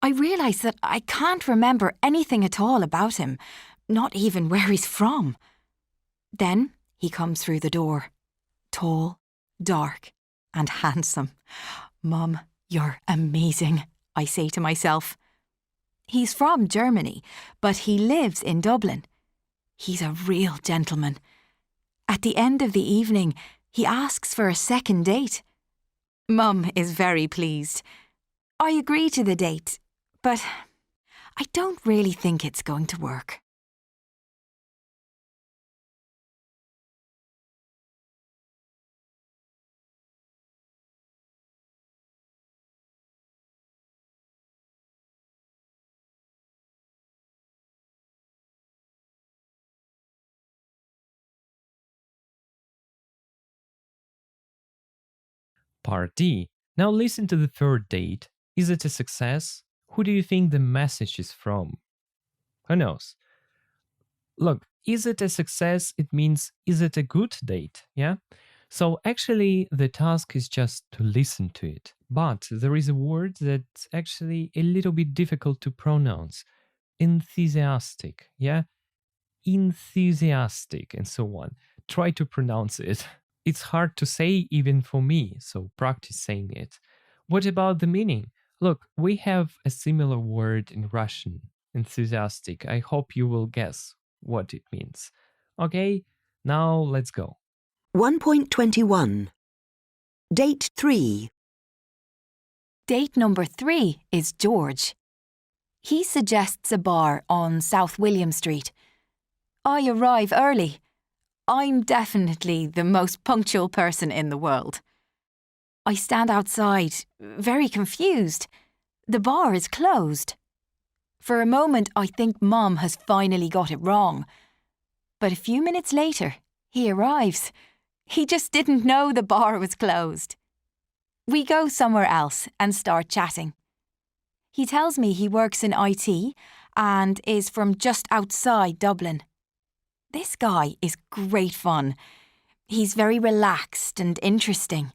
I realise that I can't remember anything at all about him, not even where he's from. Then he comes through the door, tall, dark, and handsome. Mum, you're amazing, I say to myself. He's from Germany, but he lives in Dublin. He's a real gentleman. At the end of the evening, he asks for a second date. Mum is very pleased. I agree to the date, but I don't really think it's going to work. Part D. Now listen to the third date. Is it a success? Who do you think the message is from? Who knows? Look, is it a success? It means, is it a good date? Yeah? So actually, the task is just to listen to it. But there is a word that's actually a little bit difficult to pronounce. Enthusiastic. Yeah? Enthusiastic and so on. Try to pronounce it. It's hard to say even for me, so practice saying it. What about the meaning? Look, we have a similar word in Russian, enthusiastic. I hope you will guess what it means. Okay, now let's go. 1.21. Date 3. Date number 3 is George. He suggests a bar on South William Street. I arrive early. I'm definitely the most punctual person in the world. I stand outside, very confused. The bar is closed. For a moment, I think Mum has finally got it wrong. But a few minutes later, he arrives. He just didn't know the bar was closed. We go somewhere else and start chatting. He tells me he works in IT and is from just outside Dublin. This guy is great fun. He's very relaxed and interesting.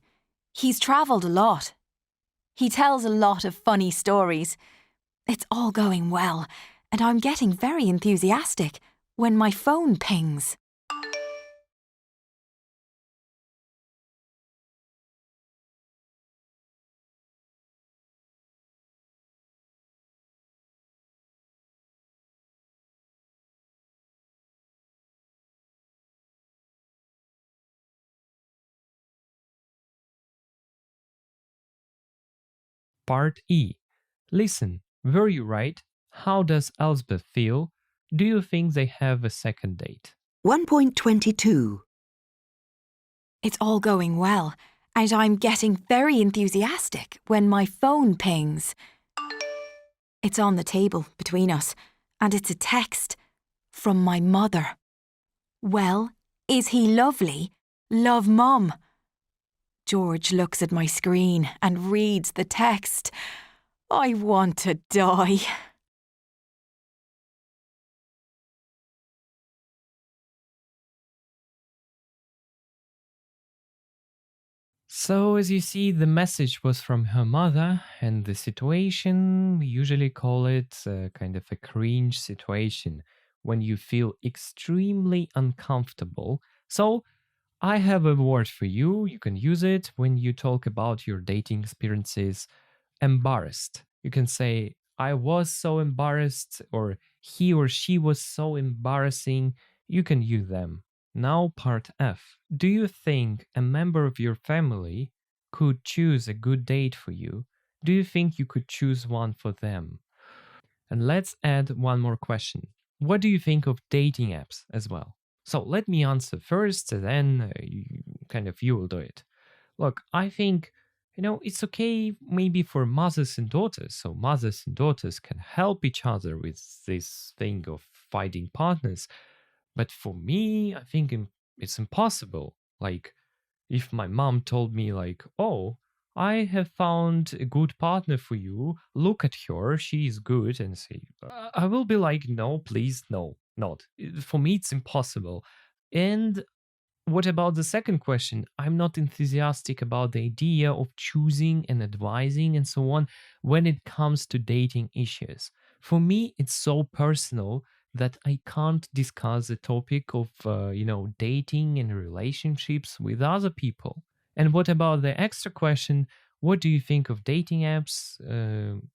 He's travelled a lot. He tells a lot of funny stories. It's all going well, and I'm getting very enthusiastic when my phone pings. Part E. Listen, were you right? How does Elsbeth feel? Do you think they have a second date? 1.22. It's all going well, and I'm getting very enthusiastic when my phone pings. It's on the table between us, and it's a text from my mother. Well, is he lovely? Love, Mum. George looks at my screen and reads the text. I want to die. So, as you see, the message was from her mother, and the situation, we usually call it kind of a cringe situation when you feel extremely uncomfortable. So, I have a word for you. You can use it when you talk about your dating experiences. Embarrassed. You can say, I was so embarrassed, or he or she was so embarrassing. You can use them. Now, part F. Do you think a member of your family could choose a good date for you? Do you think you could choose one for them? And let's add one more question. What do you think of dating apps as well? So let me answer first, and then you will do it. Look, I think, it's okay maybe for mothers and daughters. So mothers and daughters can help each other with this thing of finding partners. But for me, I think it's impossible. Like, if my mom told me, like, oh, I have found a good partner for you, look at her, she is good, and say, I will be like, no, please, no, not. For me, it's impossible. And what about the second question? I'm not enthusiastic about the idea of choosing and advising and so on when it comes to dating issues. For me, it's so personal that I can't discuss the topic of, dating and relationships with other people. And what about the extra question? What do you think of dating apps?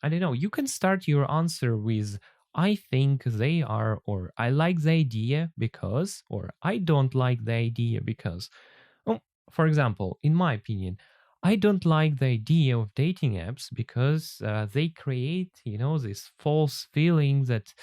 I don't know. You can start your answer with I think they are, or I like the idea because, or I don't like the idea because. Oh, for example, in my opinion, I don't like the idea of dating apps because they create, this false feeling that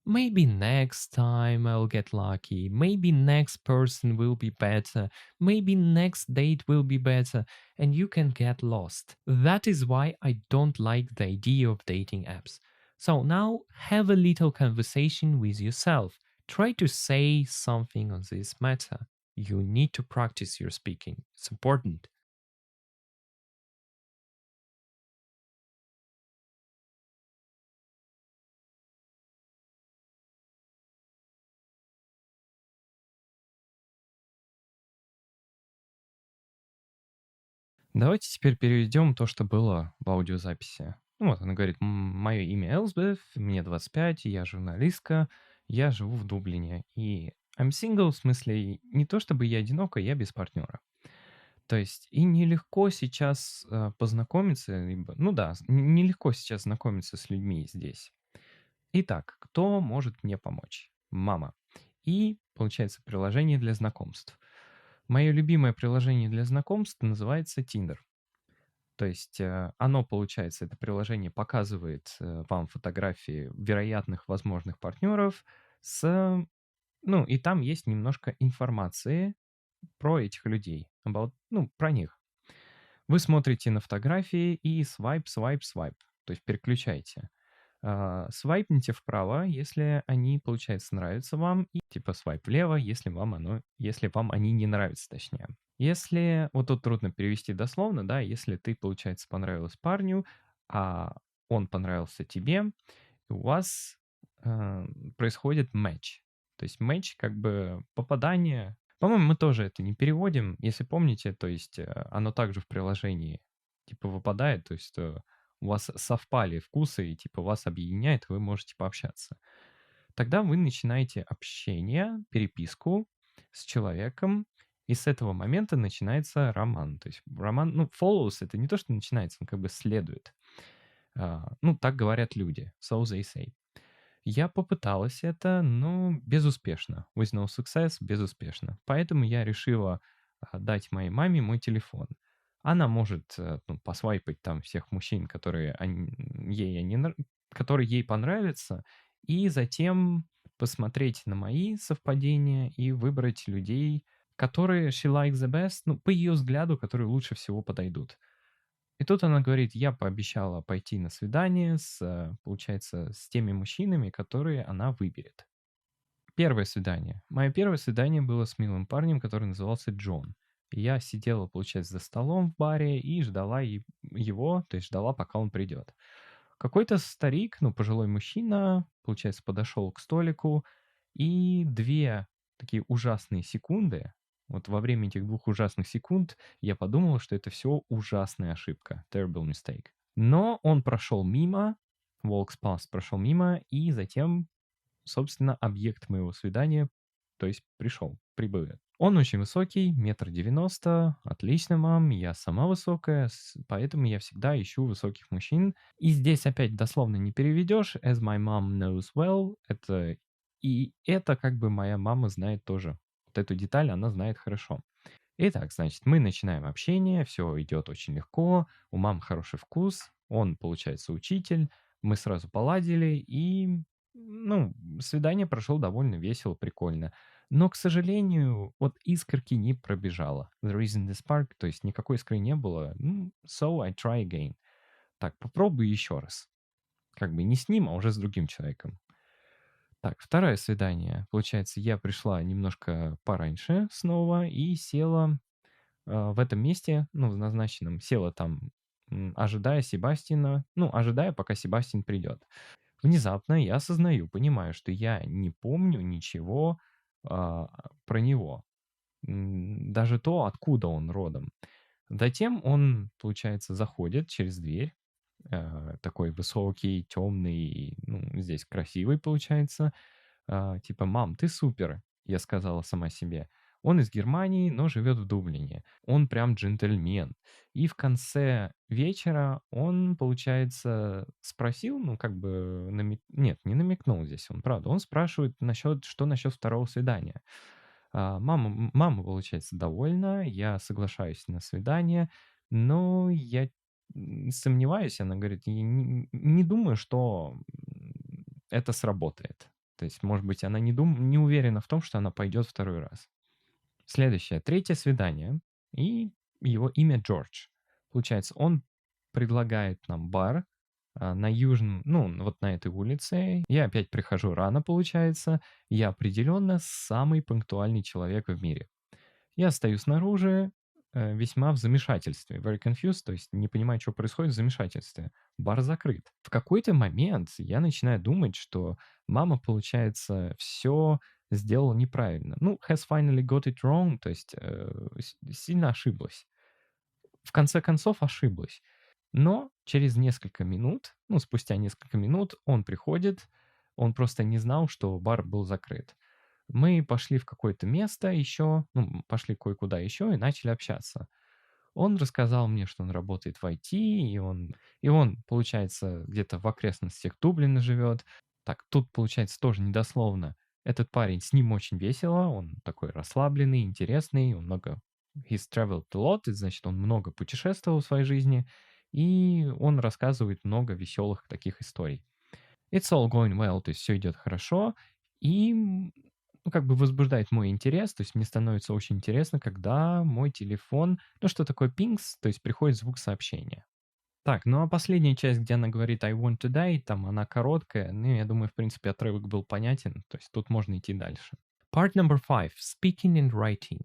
maybe next time I'll get lucky, maybe next person will be better, maybe next date will be better, and you can get lost. That is why I don't like the idea of dating apps. So now have a little conversation with yourself. Try to say something on this matter. You need to practice your speaking. It's important. Давайте теперь переведем то, что было в аудиозаписи. Ну вот, она говорит, мое имя Элсбет, мне 25, я журналистка, я живу в Дублине. И I'm single, в смысле, не то чтобы я одинока, я без партнера. То есть и нелегко сейчас познакомиться, нелегко сейчас знакомиться с людьми здесь. Итак, кто может мне помочь? Мама. И, получается, приложение для знакомств. Мое любимое приложение для знакомств называется Tinder. То есть оно, получается, это приложение показывает вам фотографии вероятных возможных партнеров и там есть немножко информации про этих людей, про них. Вы смотрите на фотографии и свайп, свайп, свайп, то есть переключаете. Свайпните вправо, если они, получается, нравятся вам, и типа свайп влево, если вам они не нравятся, точнее. Если, вот тут трудно перевести дословно, да, если ты, получается, понравилась парню, а он понравился тебе, у вас происходит матч. То есть матч как бы попадание. По-моему, мы тоже это не переводим, если помните, то есть оно также в приложении типа выпадает, то есть у вас совпали вкусы и типа вас объединяет, вы можете пообщаться. Тогда вы начинаете общение, переписку с человеком, и с этого момента начинается роман. То есть роман, follows — это не то, что начинается, он как бы следует. Так говорят люди. So they say. Я попыталась это, но безуспешно. With no success, безуспешно. Поэтому я решила дать моей маме мой телефон. Она может посвайпать там всех мужчин, которые ей понравятся, и затем посмотреть на мои совпадения и выбрать людей, которые she likes the best, по ее взгляду, которые лучше всего подойдут. И тут она говорит, я пообещала пойти на свидание получается, с теми мужчинами, которые она выберет. Первое свидание. Мое первое свидание было с милым парнем, который назывался Джон. Я сидела, получается, за столом в баре и ждала его, то есть ждала, пока он придет. Какой-то старик, пожилой мужчина, получается, подошел к столику, и 2 такие ужасные секунды, Вот во время этих 2 ужасных секунд я подумал, что это все ужасная ошибка. Terrible mistake. Но он прошел мимо, walks past прошел мимо, и затем, собственно, объект моего свидания, то есть прибыл. Он очень высокий, 1,90 м. Отлично, мам, я сама высокая, поэтому я всегда ищу высоких мужчин. И здесь опять дословно не переведешь. As my mom knows well. Это как бы моя мама знает тоже. Вот эту деталь она знает хорошо. Итак, значит, мы начинаем общение, все идет очень легко, у мам хороший вкус, он, получается, учитель, мы сразу поладили, и, свидание прошло довольно весело, прикольно. Но, к сожалению, вот искорки не пробежало. There isn't the spark, то есть никакой искры не было. So I try again. Так, попробуй еще раз. Как бы не с ним, а уже с другим человеком. Так, второе свидание. Получается, я пришла немножко пораньше снова и села в этом месте, в назначенном, села там, ожидая Себастьяна, ожидая, пока Себастьян придет. Внезапно я осознаю, понимаю, что я не помню ничего про него. Даже то, откуда он родом. Затем он, получается, заходит через дверь, такой высокий, темный, здесь красивый, получается. Типа, мам, ты супер, я сказала сама себе. Он из Германии, но живет в Дублине. Он прям джентльмен. И в конце вечера он, получается, спросил, нет, не намекнул здесь он, правда. Он спрашивает, что насчет второго свидания. Мама, получается, довольна, я соглашаюсь на свидание, но я сомневаюсь, она говорит, я не думаю, что это сработает. То есть, может быть, она не уверена в том, что она пойдет второй раз. Следующее, третье свидание, и его имя Джордж. Получается, он предлагает нам бар на южном, вот на этой улице. Я опять прихожу рано, получается. Я определенно самый пунктуальный человек в мире. Я стою снаружи, весьма в замешательстве. Very confused, то есть не понимаю, что происходит в замешательстве. Бар закрыт. В какой-то момент я начинаю думать, что мама, получается, все сделала неправильно. Has finally got it wrong, то есть сильно ошиблась. В конце концов ошиблась. Но через несколько минут, спустя несколько минут он приходит, он просто не знал, что бар был закрыт. Мы пошли в какое-то место еще, пошли кое-куда еще и начали общаться. Он рассказал мне, что он работает в IT, и он, получается, где-то в окрестностях Дублина живет. Так, тут, получается, тоже недословно. Этот парень, с ним очень весело, он такой расслабленный, интересный, he's traveled a lot, это значит, он много путешествовал в своей жизни, и он рассказывает много веселых таких историй. It's all going well, то есть все идет хорошо, и возбуждает мой интерес, то есть мне становится очень интересно, когда мой телефон, что такое pings, то есть приходит звук сообщения. Так, а последняя часть, где она говорит I want to die, там она короткая, я думаю, в принципе, отрывок был понятен, то есть тут можно идти дальше. Part number 5. Speaking and writing.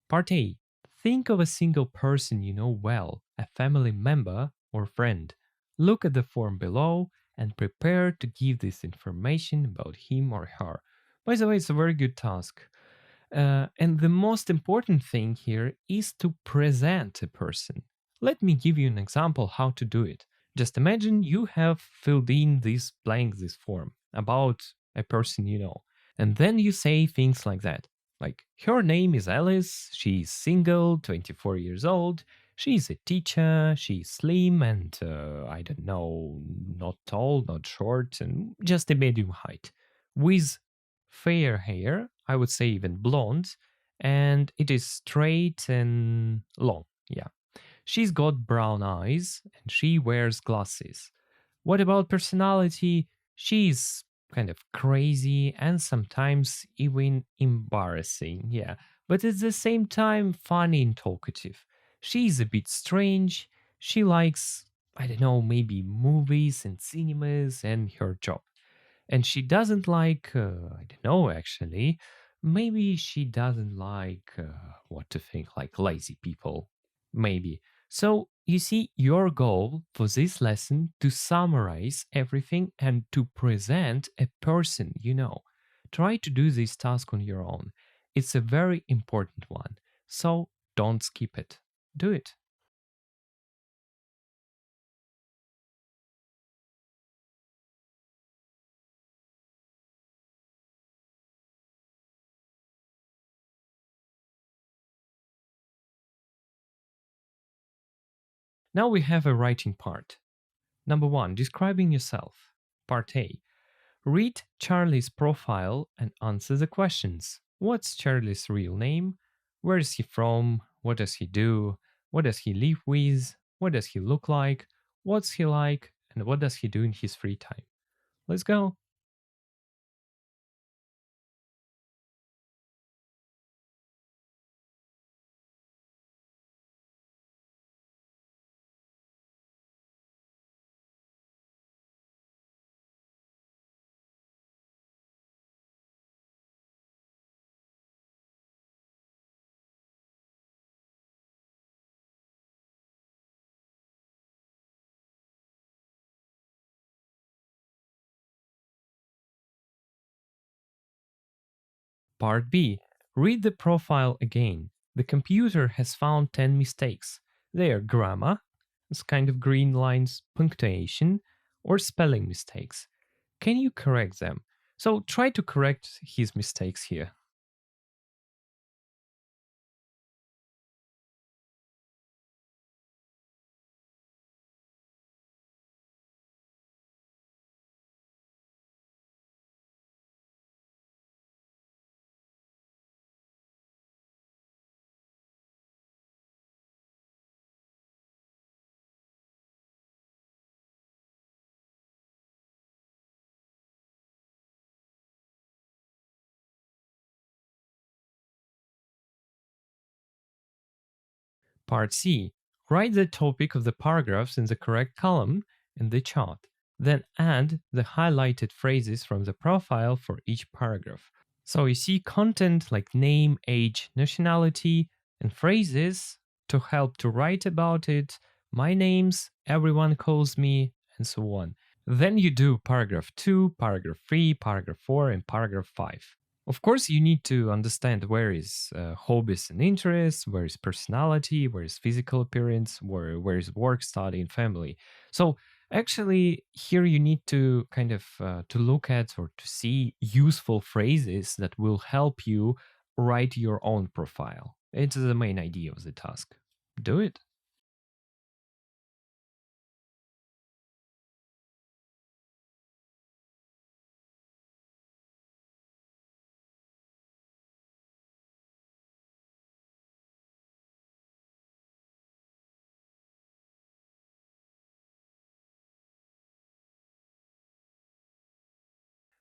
Part A. Think of a single person you know well, a family member or friend. Look at the form below and prepare to give this information about him or her. By the way, it's a very good task. And the most important thing here is to present a person. Let me give you an example how to do it. Just imagine you have filled in this form about a person you know. And then you say things like that. Like, her name is Alice, she is single, 24 years old, she is a teacher, she is slim and, I don't know, not tall, not short, and just a medium height. With fair hair, I would say even blonde, and it is straight and long, yeah. She's got brown eyes and she wears glasses. What about personality? She's kind of crazy and sometimes even embarrassing, yeah, but at the same time funny and talkative. She's a bit strange. She likes, I don't know, maybe movies and cinemas and her job. And she doesn't like, I don't know actually, maybe she doesn't like, what to think, like lazy people. Maybe. So, you see, your goal for this lesson to summarize everything and to present a person you know. Try to do this task on your own. It's a very important one, so don't skip it. Do it. Now we have a writing part. Number 1, describing yourself. Part A. Read Charlie's profile and answer the questions. What's Charlie's real name? Where is he from? What does he do? What does he live with? What does he look like? What's he like? And what does he do in his free time? Let's go. Part B. Read the profile again. The computer has found 10 mistakes. They are grammar, it's kind of green lines, punctuation, or spelling mistakes. Can you correct them? So try to correct his mistakes here. Part C. Write the topic of the paragraphs in the correct column in the chart. Then add the highlighted phrases from the profile for each paragraph. So you see content like name, age, nationality, and phrases to help to write about it, my name's, everyone calls me, and so on. Then you do paragraph 2, paragraph 3, paragraph 4, and paragraph 5. Of course, you need to understand where is hobbies and interests, where is personality, where is physical appearance, where is work, study, and family. So actually, here you need to kind of to look at or to see useful phrases that will help you write your own profile. It's the main idea of the task. Do it.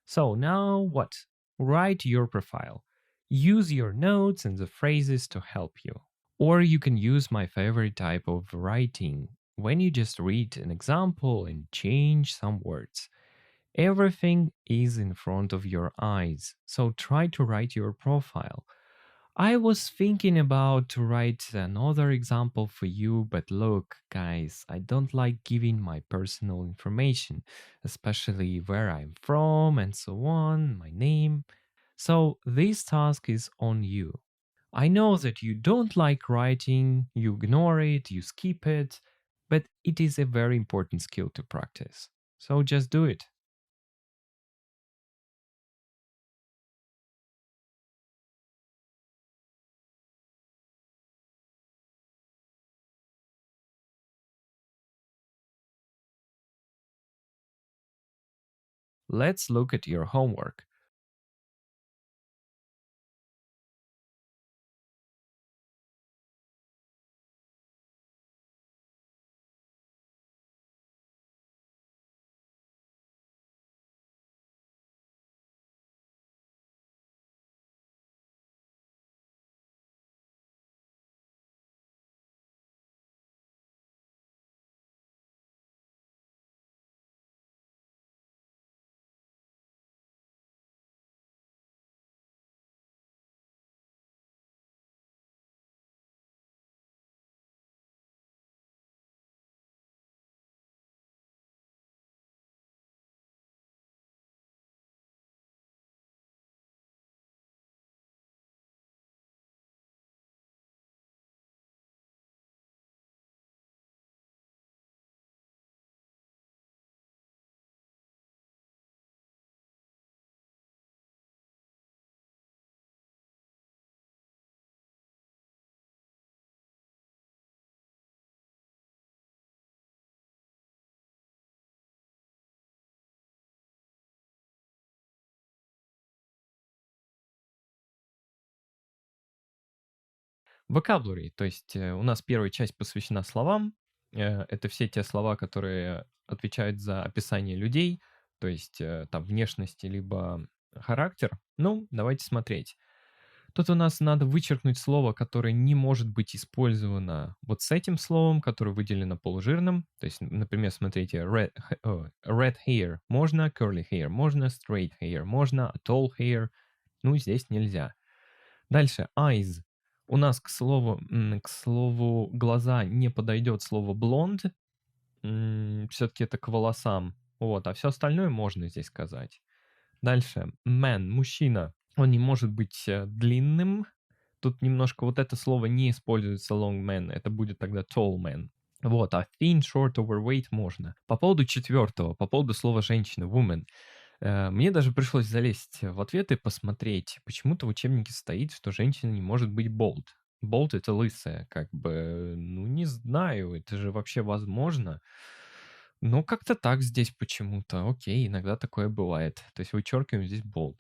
So now what? Write your profile. Use your notes and the phrases to help you. Or you can use my favorite type of writing when you just read an example and change some words. Everything is in front of your eyes, so try to write your profile. I was thinking about to write another example for you, but look, guys, I don't like giving my personal information, especially where I'm from and so on, my name. So this task is on you. I know that you don't like writing, you ignore it, you skip it, but it is a very important skill to practice. So just do it. Let's look at your homework. Vocabulary, то есть у нас первая часть посвящена словам. Это все те слова, которые отвечают за описание людей, то есть там внешность либо характер. Ну, давайте смотреть. Тут у нас надо вычеркнуть слово, которое не может быть использовано вот с этим словом, которое выделено полужирным. То есть, например, смотрите, red hair можно, curly hair можно, straight hair можно, tall hair. Ну, здесь нельзя. Дальше, eyes. У нас к слову глаза не подойдет слово blonde. Все-таки это к волосам. Вот, а все остальное можно здесь сказать. Дальше, man, мужчина. Он не может быть длинным. Тут немножко вот это слово не используется long man. Это будет тогда tall man. Вот, а thin, short, overweight можно. По поводу четвертого, по поводу слова женщина, woman. Мне даже пришлось залезть в ответы и посмотреть. Почему-то в учебнике стоит, что женщина не может быть bold. Bold — это лысая, как бы, ну не знаю, это же вообще возможно. Но как-то так здесь почему-то. Окей, иногда такое бывает. То есть вычеркиваем здесь bold.